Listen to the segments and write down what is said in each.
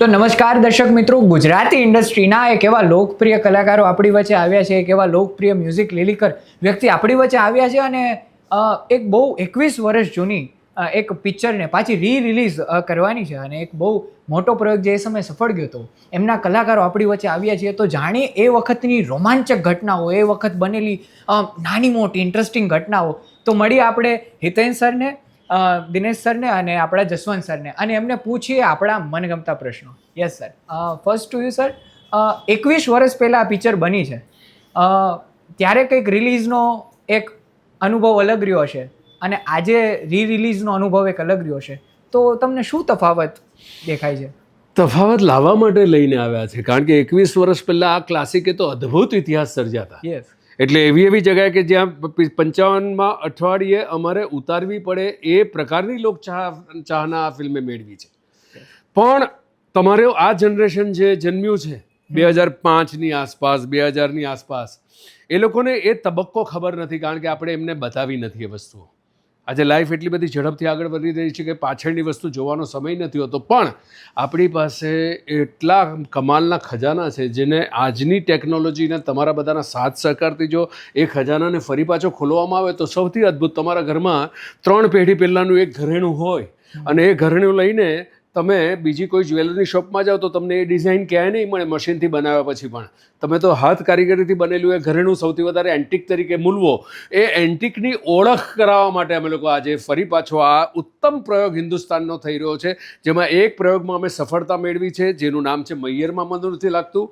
તો નમસ્કાર દર્શક મિત્રો, ગુજરાતી ઇન્ડસ્ટ્રીના એક એવા લોકપ્રિય કલાકારો આપણી વચ્ચે આવ્યા છે, એક એવા લોકપ્રિય મ્યુઝિક લિરિકર વ્યક્તિ આપણી વચ્ચે આવ્યા છે અને એક બહુ 21 વર્ષ જૂની એક પિક્ચરને પાછી રિલીઝ કરવાની છે અને એક બહુ મોટો પ્રયોગ જે એ સમયે સફળ ગયો હતો. એમના કલાકારો આપણી વચ્ચે આવ્યા છીએ તો જાણીએ એ વખતની રોમાંચક ઘટનાઓ, એ વખત બનેલી નાની મોટી ઇન્ટરેસ્ટિંગ ઘટનાઓ. તો મળીએ આપણે હિતેન સરને, દિનેશ સરને અને આપણા જસવંત સરને અને એમને પૂછીએ આપણા મનગમતા પ્રશ્નો. Yes sir, first to you sir. 21 વર્ષ પહેલાં આ પિક્ચર બની છે, ત્યારે કંઈક રિલીઝનો એક અનુભવ અલગ રહ્યો હશે અને આજે રિલીઝનો અનુભવ એક અલગ રહ્યો છે, તો તમને શું તફાવત દેખાય છે? તફાવત લાવવા માટે લઈને આવ્યા છે, કારણ કે 21 વર્ષ પહેલાં આ ક્લાસિકે તો અદ્ભુત ઇતિહાસ સર્જ્યા હતા. યસ. એટલે એવી જગ્યાએ કે જ્યાં 55માં અઠવાડિયે અમારે ઉતારવી પડે એ પ્રકારની ચાહના આ ફિલ્મે મેળવી છે. પણ તમારે આ જનરેશન જે જન્મ્યું છે 2005ની આસપાસ, 2000ની આસપાસ, એ લોકોને એ તબક્કો ખબર નથી, કારણ કે આપણે એમને બતાવી નથી એ વસ્તુઓ. આજે લાઈફ એટલી બધી ઝડપથી આગળ વધી રહી છે કે પાછળની વસ્તુ જોવાનો સમય નથી હોતો. પણ આપણી પાસે એટલા કમાલના ખજાના છે જેને આજની ટેકનોલોજીને તમારા બધાના સાથ સહકારથી જો એ ખજાનાને ફરી પાછો ખોલવામાં આવે તો સૌથી અદ્ભુત. તમારા ઘરમાં 3 પેઢી પહેલાંનું એક ઘરેણું હોય અને એ ઘરેણું લઈને તમે બીજી કોઈ જ્વેલરી શોપમાં જાઓ તો તમને એ ડિઝાઇન ક્યાંય નહીં મળે મશીનથી બનાવ્યા પછી. પણ તમે તો હાથ કારીગરીથી બનેલું એ ઘરેણું સૌથી વધારે એન્ટિક તરીકે મૂલવો, એ એન્ટિકની ઓળખ કરાવવા માટે અમે લોકો આજે ફરી પાછો આ ઉત્તમ પ્રયોગ હિન્દુસ્તાનનો થઈ રહ્યો છે, જેમાં એક પ્રયોગમાં અમે સફળતા મેળવી છે જેનું નામ છે મૈયરમાં. મને નથી લાગતું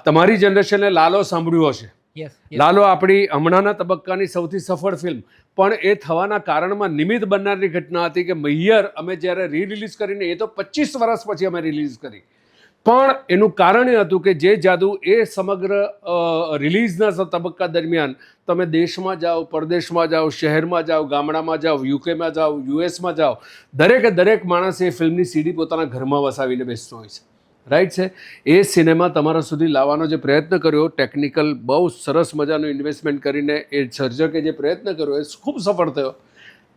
તમારી જનરેશને લાલો સાંભળ્યું હશે. લાલો આપણી હમણાંના તબક્કાની સૌથી સફળ ફિલ્મ, પણ એ થવાના કારણમાં નિમિત્ત બનનારી ઘટના હતી કે મૈયર અમે જ્યારે રિલીઝ કરીને, એ તો 25 વર્ષ પછી અમે રિલીઝ કરી, પણ એનું કારણ એ હતું કે જે જાદુ એ સમગ્ર રિલીઝના તબક્કા દરમિયાન તમે દેશમાં જાઓ, પરદેશમાં જાઓ, શહેરમાં જાઓ, ગામડામાં જાઓ, યુકેમાં જાઓ, યુએસમાં જાઓ, દરેક માણસ એ ફિલ્મની સીડી પોતાના ઘરમાં વસાવીને બેસતો હોય છે. રાઈટ છે. એ સિનેમા તમારા સુધી લાવવાનો જે પ્રયત્ન કર્યો, ટેકનિકલ બહુ સરસ મજાનું ઇન્વેસ્ટમેન્ટ કરીને એ સર્જકે જે પ્રયત્ન કર્યો એ ખૂબ સફળ થયો.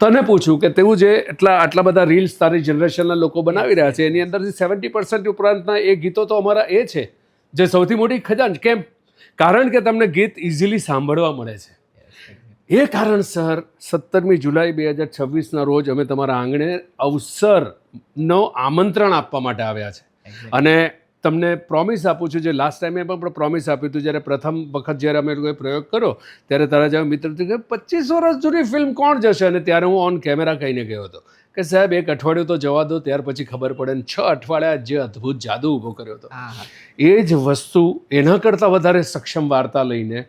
તને પૂછું કે તેવું જે આટલા બધા રીલ્સ તારી જનરેશનના લોકો બનાવી રહ્યા છે, એની અંદરથી 70% ઉપરાંતના એ ગીતો તો અમારા એ છે જે સૌથી મોટી ખજાન. કેમ? કારણ કે તમને ગીત ઇઝીલી સાંભળવા મળે છે. એ કારણસર 17મી જુલાઈ 2026ના રોજ અમે તમારા આંગણે અવસરનો આમંત્રણ આપવા માટે આવ્યા છે. અને તમને પ્રોમિસ આપું છું, જે લાસ્ટ ટાઈમે પણ પ્રોમિસ આપ્યું હતું જ્યારે પ્રથમ વખત જ્યારે અમે લોકોએ પ્રયોગ કર્યો ત્યારે તારા જેવા મિત્ર કે 25 વર્ષ જૂની ફિલ્મ કોણ જશે, અને ત્યારે હું ઓન કેમેરા કહીને ગયો હતો કે સાહેબ 1 અઠવાડિયું તો જવા દો, ત્યાર પછી ખબર પડે. ને 6 અઠવાડિયા જે અદ્ભુત જાદુ ઊભો કર્યો હતો, એ જ વસ્તુ એના કરતાં વધારે સક્ષમ વાર્તા લઈને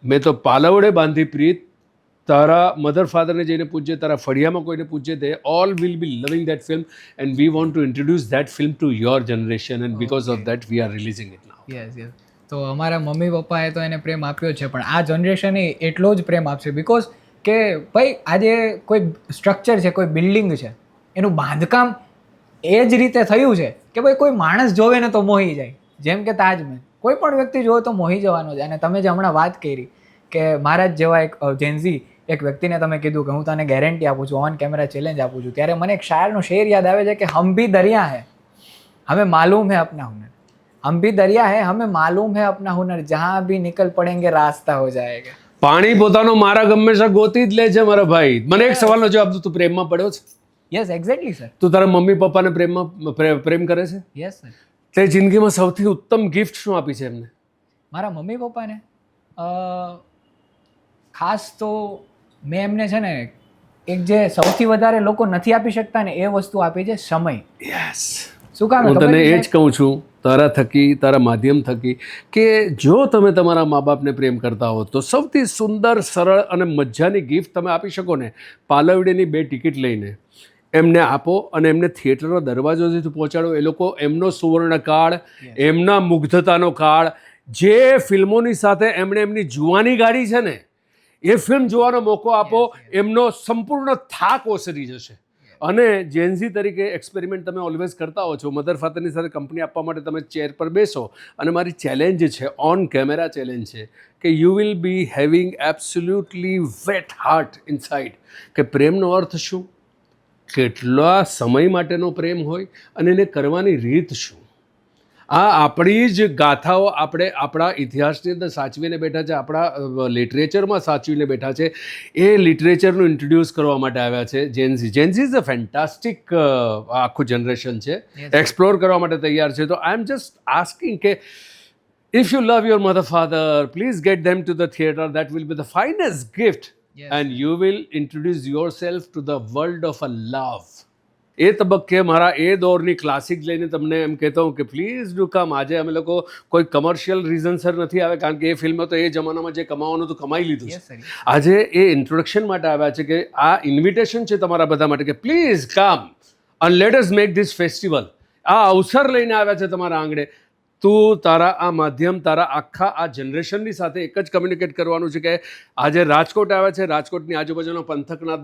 મેં તો પાલવડે બાંધી પ્રીત, તારા મધર ફાધરને જઈને પૂછજે, તારા ફળિયામાં કોઈને પૂછજે, દે ઓલ વિલ બી લવિંગ that film and we want to introduce that film to your generation and because of that we are releasing it now. Yes. તો અમારા મમ્મી પપ્પાએ તો એને પ્રેમ આપ્યો છે, પણ આ જનરેશને એટલો જ પ્રેમ આપશે, બિકોઝ કે ભાઈ આજે કોઈ સ્ટ્રક્ચર છે, કોઈ બિલ્ડિંગ છે, એનું બાંધકામ એ જ રીતે થયું છે કે ભાઈ કોઈ માણસ જોવે ને તો મોહી જાય. જેમ કે તાજમહેલ, કોઈ પણ વ્યક્તિ જોવે તો મોહી જવાનો છે. અને તમે જે હમણાં વાત કરી કે મારા જ જેવા એક જેન્ઝી એક વ્યક્તિને તમે કીધું કે હું તને ગેરંટી આપું છું, ઓન કેમેરા ચેલેન્જ આપું છું, ત્યારે મને એક શાયરનો શેર યાદ આવે છે કે હમ ભી દરિયા હૈ, હमें मालूम है अपना हुनर, हम भी दरिया है, हमें मालूम है अपना हुनर, जहाँ भी निकल पड़ेंगे रास्ता हो जाएगा. પાણી પોતાનો માર્ગ હંમેશા ગોતી જ લે છે મારા ભાઈ. મને એક સવાલનો જવાબ, તું પ્રેમમાં પડ્યો છે? Yes, exactly sir. તું તારા મમ્મી પપ્પાને પ્રેમ કરે છે? Yes sir. તે જિંદગીમાં સૌથી ઉત્તમ ગિફ્ટ શું આપી છે એમને? મારા મમ્મી પપ્પાને ખાસ તો મેં એમને છે ને એક જે સૌથી વધારે લોકો નથી આપી શકતા ને એ વસ્તુ આપી છે, સમય. યસ. શું કામ? હું તને એ જ કહું છું તારા થકી, તારા માધ્યમ થકી, કે જો તમે તમારા મા બાપને પ્રેમ કરતા હો તો સૌથી સુંદર, સરળ અને મજાની ગિફ્ટ તમે આપી શકો ને, પાલવડેની 2 ટિકિટ લઈને એમને આપો અને એમને થિયેટરનો દરવાજો સુધી પહોંચાડો. એ લોકો એમનો સુવર્ણકાળ, એમના મુગ્ધતાનો કાળ, જે ફિલ્મોની સાથે એમણે એમની જુવાની ગાડી છે ને, એ ફિલ્મ જોવાનો મોકો આપો, એમનો સંપૂર્ણ થાક ઓસરી જશે. અને જેન્ઝી તરીકે એક્સપેરિમેન્ટ તમે ઓલવેઝ કરતા હો છો. મધર ફાધરની સાથે કંપની આપવા માટે તમે ચેર પર બેસો અને મારી ચેલેન્જ છે, ઓન કેમેરા ચેલેન્જ છે કે you will be having absolutely wet heart inside. કે પ્રેમનો અર્થ શું, કેટલા સમય માટેનો પ્રેમ હોય અને એને કરવાની રીત શું. આ આપણી જ ગાથાઓ આપણે આપણા ઇતિહાસની અંદર સાચવીને બેઠા છે, આપણા લિટરેચરમાં સાચવીને બેઠા છે. એ લિટરેચરનું ઇન્ટ્રોડ્યુસ કરવા માટે આવ્યા છે Gen Z. Gen Z is a fantastic આખું જનરેશન છે, એક્સપ્લોર કરવા માટે તૈયાર છે. તો આઈ એમ જસ્ટ આસ્કિંગ કે if you love your mother father, please get them to the theater. That will be the finest gift. Yes. And you will introduce yourself to the world of a love. એ તબક્કે મારા એ દોરની classic લઈને તમને એમ કહેતો હું કે please do કમ. આજે અમે લોકો કોઈ કમર્શિયલ રીઝનસર નથી આવે, કારણ કે એ ફિલ્મ તો એ જમાનામાં જે કમાવાનું તો કમાઈ લીધું Yes, છે. sir. આજે એ ઇન્ટ્રોડક્શન માટે આવ્યા છે કે આ ઇન્વિટેશન છે તમારા બધા માટે કે please come and let us make this festival. આ અવસર લઈને આવ્યા છે તમારા આંગણે. તું તારા આ માધ્યમ તારા આખા આ જનરેશનની સાથે એક જ કમ્યુનિકેટ કરવાનું છે કે આજે રાજકોટ આવે છે, રાજકોટની આજુબાજુના પંથકના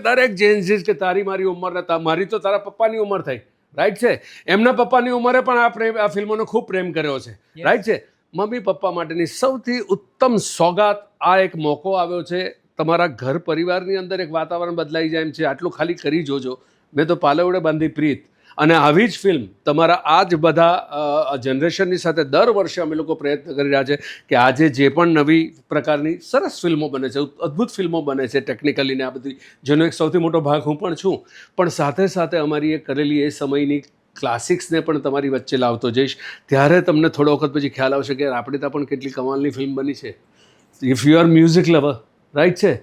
દરેક જેન્સીસ કે તારી મારી ઉંમરના, મારી તો તારા પપ્પાની ઉંમર થઈ, રાઈટ છે, એમના પપ્પાની ઉંમરે પણ આ ફિલ્મોનો ખૂબ પ્રેમ કર્યો છે, રાઈટ છે. મમ્મી પપ્પા માટેની સૌથી ઉત્તમ સોગાત આ એક મોકો આવ્યો છે. તમારા ઘર પરિવારની અંદર એક વાતાવરણ બદલાઈ જાય એમ છે. આટલું ખાલી કરી જોજો. મેં તો પાલવડે બાંધી પ્રીત. અને આવી જ ફિલ્મ તમારા આ જ બધા જનરેશનની સાથે દર વર્ષે અમે લોકો પ્રયત્ન કરી રહ્યા છે કે આજે જે પણ નવી પ્રકારની સરસ ફિલ્મો બને છે, અદ્ભુત ફિલ્મો બને છે ટેકનિકલી ને આ બધી, જેનો એક સૌથી મોટો ભાગ હું પણ છું, પણ સાથે સાથે અમારી એ કરેલી એ સમયની ક્લાસિક્સને પણ તમારી વચ્ચે લાવતો જઈશ. ત્યારે તમને થોડો વખત પછી ખ્યાલ આવશે કે આપણે ત્યાં પણ કેટલી કમાલની ફિલ્મ બની છે. If you are music lover, right છે,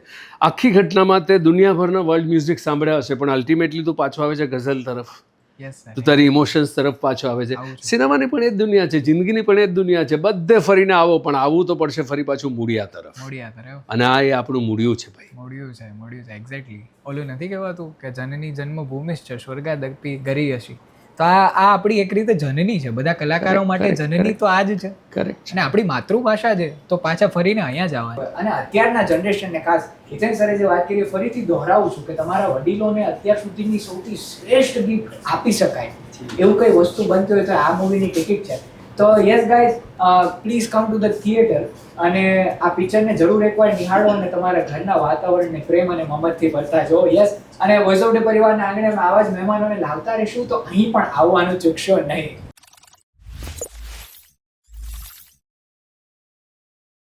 આખી ઘટનામાં તે દુનિયાભરના વર્લ્ડ મ્યુઝિક સાંભળ્યા હશે, પણ અલ્ટિમેટલી તું પાછો આવે છે ગઝલ તરફ. Yes, sir. તું તારી ઇમોશન્સ તરફ પાછો આવે છે. આવું છે. સિનેમાની પણ એ જ દુનિયા છે, જિંદગીની પણ એ જ દુનિયા છે. બધે ફરીને આવો, પણ આવવું તો પડશે ફરી પાછું મૂળિયા તરફ. મોડિયા કરે અને આ એ આપણું મૂળિયું છે ભાઈ. મોડિયું છે એક્ઝેક્ટલી. ઓલું નથી કહેવાતું કે જનની જન્મભૂમિ છે સ્વર્ગાદપી ગરી હશી. તો આ આપણી એક રીતે જનની છે. બધા કલાકારો માટે જનની તો આ જ છે. કરેક્ટ. અને આપણી માતૃભાષા છે, તો પાછા ફરીને અહીંયા જ આવવાનું. અને અત્યારના જનરેશનને ખાસ હિતેન સરે જે વાત કરી ફરીથી દોહરાવું છું કે તમારા વડીલોને અત્યાર સુધીની સૌથી શ્રેષ્ઠ ગિફ્ટ આપી શકાય એવું કઈ વસ્તુ બનતી હોય તો આ મૂવીની ટિકિટ છે. તો yes guys, please come to the theatre અને આ પિક્ચરને જરૂર એકવાર નિહાળો અને તમારા ઘરના વાતાવરણને પ્રેમ અને મમતથી ભરતા જો. યસ, અને વોઇસ ઓફ ડે પરિવારના આંગણે આવા જ મહેમાનોને લાવતા રહીશું, તો અહીં પણ આવવાનું ચૂકશો નહીં.